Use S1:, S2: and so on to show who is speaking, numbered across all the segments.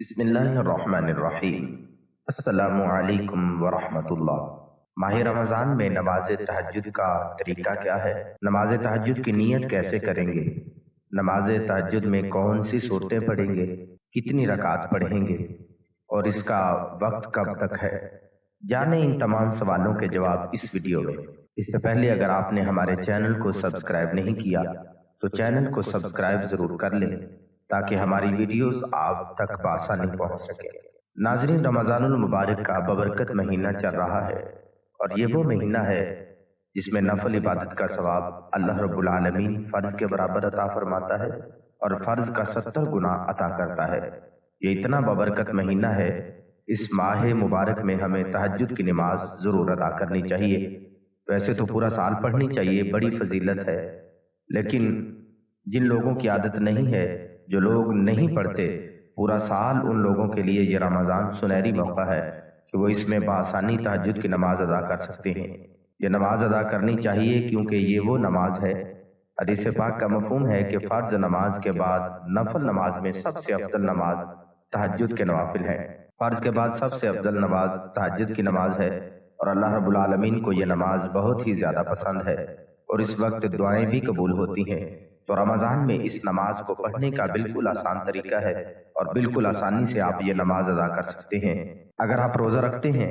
S1: بسم اللہ الرحمن الرحیم۔ السلام علیکم ورحمۃ اللہ۔ ماہ رمضان میں نماز تہجد کا طریقہ کیا ہے؟ نماز تہجد کی نیت کیسے کریں گے؟ نماز تہجد میں کون سی صورتیں پڑھیں گے؟ کتنی رکعت پڑھیں گے؟ اور اس کا وقت کب تک ہے؟ جانیں ان تمام سوالوں کے جواب اس ویڈیو میں۔ اس سے پہلے اگر آپ نے ہمارے چینل کو سبسکرائب نہیں کیا تو چینل کو سبسکرائب ضرور کر لیں تاکہ ہماری ویڈیوز آپ تک بآسانی پہنچ سکے۔ ناظرین، رمضان المبارک کا ببرکت مہینہ چل رہا ہے اور یہ وہ مہینہ ہے جس میں نفل عبادت کا ثواب اللہ رب العالمین فرض کے برابر عطا فرماتا ہے اور فرض کا 70 گنا عطا کرتا ہے۔ یہ اتنا ببرکت مہینہ ہے، اس ماہ مبارک میں ہمیں تہجد کی نماز ضرور ادا کرنی چاہیے۔ ویسے تو پورا سال پڑھنی چاہیے، بڑی فضیلت ہے، لیکن جن لوگوں کی عادت نہیں ہے، جو لوگ نہیں پڑھتے پورا سال، ان لوگوں کے لیے یہ رمضان سنہری موقع ہے کہ وہ اس میں بآسانی تہجد کی نماز ادا کر سکتے ہیں۔ یہ نماز ادا کرنی چاہیے کیونکہ یہ وہ نماز ہے، حدیث پاک کا مفہوم ہے کہ فرض نماز کے بعد نفل نماز میں سب سے افضل نماز تہجد کے نوافل ہے۔ فرض کے بعد سب سے افضل نماز تہجد کی نماز ہے اور اللہ رب العالمین کو یہ نماز بہت ہی زیادہ پسند ہے اور اس وقت دعائیں بھی قبول ہوتی ہیں۔ تو رمضان میں اس نماز کو پڑھنے کا بالکل آسان طریقہ ہے اور بالکل آسانی سے آپ یہ نماز ادا کر سکتے ہیں۔ اگر آپ روزہ رکھتے ہیں،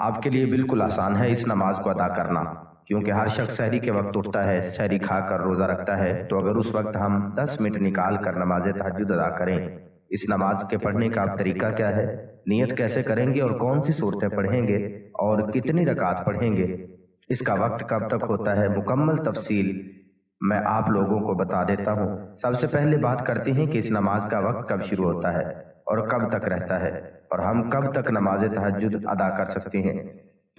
S1: آپ کے لیے بالکل آسان ہے اس نماز کو ادا کرنا، کیونکہ ہر شخص سحری کے وقت اٹھتا ہے، سحری کھا کر روزہ رکھتا ہے۔ تو اگر اس وقت ہم 10 منٹ نکال کر نماز تہجد ادا کریں، اس نماز کے پڑھنے کا طریقہ کیا ہے، نیت کیسے کریں گے اور کون سی صورتیں پڑھیں گے اور کتنی رکعت پڑھیں گے، اس کا وقت کب تک ہوتا ہے، مکمل تفصیل میں آپ لوگوں کو بتا دیتا ہوں۔ سب سے پہلے بات کرتے ہیں کہ اس نماز کا وقت کب شروع ہوتا ہے اور کب تک رہتا ہے اور ہم کب تک نماز تہجد ادا کر سکتے ہیں۔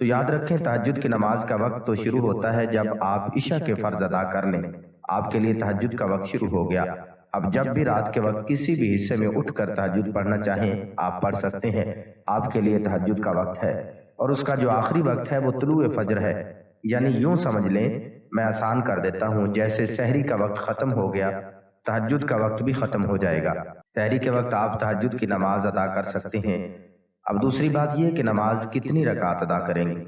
S1: تو یاد رکھیں، تہجد کی نماز کا وقت تو شروع ہوتا ہے جب آپ عشاء کے فرض ادا کر لیں، آپ کے لیے تہجد کا وقت شروع ہو گیا۔ اب جب بھی رات کے وقت کسی بھی حصے میں اٹھ کر تہجد پڑھنا چاہیں، آپ پڑھ سکتے ہیں، آپ کے لیے تہجد کا وقت ہے۔ اور اس کا جو آخری وقت ہے وہ طلوع فجر ہے، یعنی یوں سمجھ لیں، میں آسان کر دیتا ہوں، جیسے سحری کا وقت ختم ہو گیا، تہجد کا وقت بھی ختم ہو جائے گا۔ سحری کے وقت آپ تہجد کی نماز ادا کر سکتے ہیں۔ اب دوسری بات یہ کہ نماز کتنی رکعت ادا کریں گے۔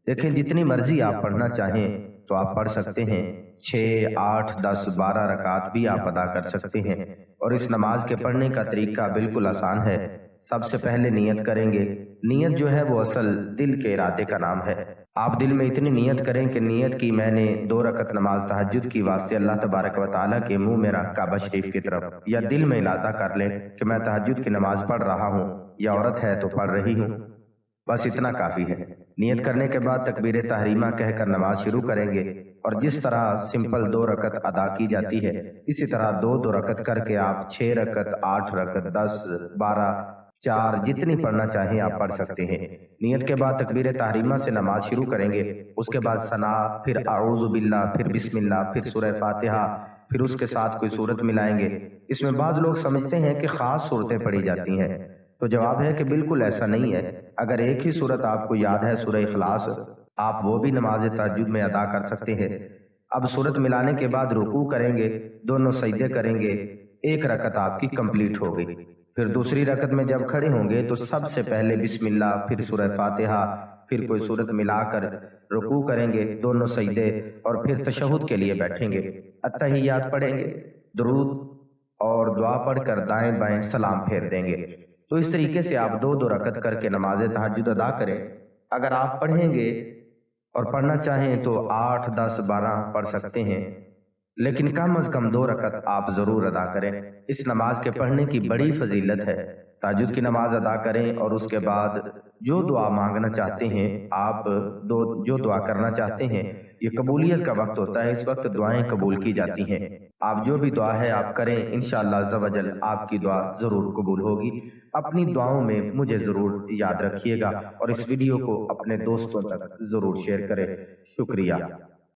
S1: دیکھیں، جتنی مرضی آپ پڑھنا چاہیں تو آپ پڑھ سکتے ہیں، 6، 8، 10، 12 رکعت بھی آپ ادا کر سکتے ہیں۔ اور اس نماز کے پڑھنے کا طریقہ بالکل آسان ہے۔ سب سے پہلے نیت کریں گے۔ نیت جو ہے وہ اصل دل کے ارادے کا نام ہے۔ آپ دل میں اتنی نیت کریں کہ نیت کی میں نے 2 رکعت نماز تہجد کی واسطے اللہ تبارک و تعالیٰ کے منہ میرا کعبہ شریف کی طرف، یا دل میں ارادہ کر لیں کہ میں تہجد کی نماز پڑھ رہا ہوں، یا عورت ہے تو پڑھ رہی ہوں، بس اتنا کافی ہے۔ نیت کرنے کے بعد تکبیر تحریمہ کہہ کر نماز شروع کریں گے، اور جس طرح سمپل 2 رکعت ادا کی جاتی ہے، اسی طرح 2 رکعت کر کے آپ 6 رکعت، 8 رکعت، 10، 12، 4 جتنی پڑھنا چاہیں آپ پڑھ سکتے ہیں۔ نیت کے بعد تکبیر تحریمہ سے نماز شروع کریں گے، اس کے بعد ثنا، پھر اعوذ باللہ، پھر بسم اللہ، پھر سورہ فاتحہ، پھر اس کے ساتھ کوئی صورت ملائیں گے۔ اس میں بعض لوگ سمجھتے ہیں کہ خاص صورتیں پڑھی جاتی ہیں، تو جواب ہے کہ بالکل ایسا نہیں ہے۔ اگر ایک ہی صورت آپ کو یاد ہے، سورہ اخلاص، آپ وہ بھی نماز تہجد میں ادا کر سکتے ہیں۔ اب صورت ملانے کے بعد رکوع کریں گے، دونوں سجدے کریں گے، 1 رکعت آپ کی کمپلیٹ ہو گئی۔ پھر دوسری رکعت میں جب کھڑے ہوں گے تو سب سے پہلے بسم اللہ، پھر سورہ فاتحہ، پھر کوئی صورت ملا کر رکوع کریں گے، دونوں سجدے، اور پھر تشہد کے لیے بیٹھیں گے، اتحیات پڑھیں گے، درود اور دعا پڑھ کر دائیں بائیں سلام پھیر دیں گے۔ تو اس طریقے سے آپ 2 رکعت کر کے نماز تہجد ادا کریں۔ اگر آپ پڑھیں گے اور پڑھنا چاہیں تو 8، 10، 12 پڑھ سکتے ہیں، لیکن کم از کم 2 رکعت آپ ضرور ادا کریں۔ اس نماز کے پڑھنے کی بڑی فضیلت ہے۔ تہجد کی نماز ادا کریں اور اس کے بعد جو دعا مانگنا چاہتے ہیں، آپ جو دعا کرنا چاہتے ہیں، یہ قبولیت کا وقت ہوتا ہے، اس وقت دعائیں قبول کی جاتی ہیں۔ آپ جو بھی دعا ہے آپ کریں، انشاءاللہ عز و جل آپ کی دعا ضرور قبول ہوگی۔ اپنی دعاؤں میں مجھے ضرور یاد رکھیے گا اور اس ویڈیو کو اپنے دوستوں تک ضرور شیئر کریں۔ شکریہ۔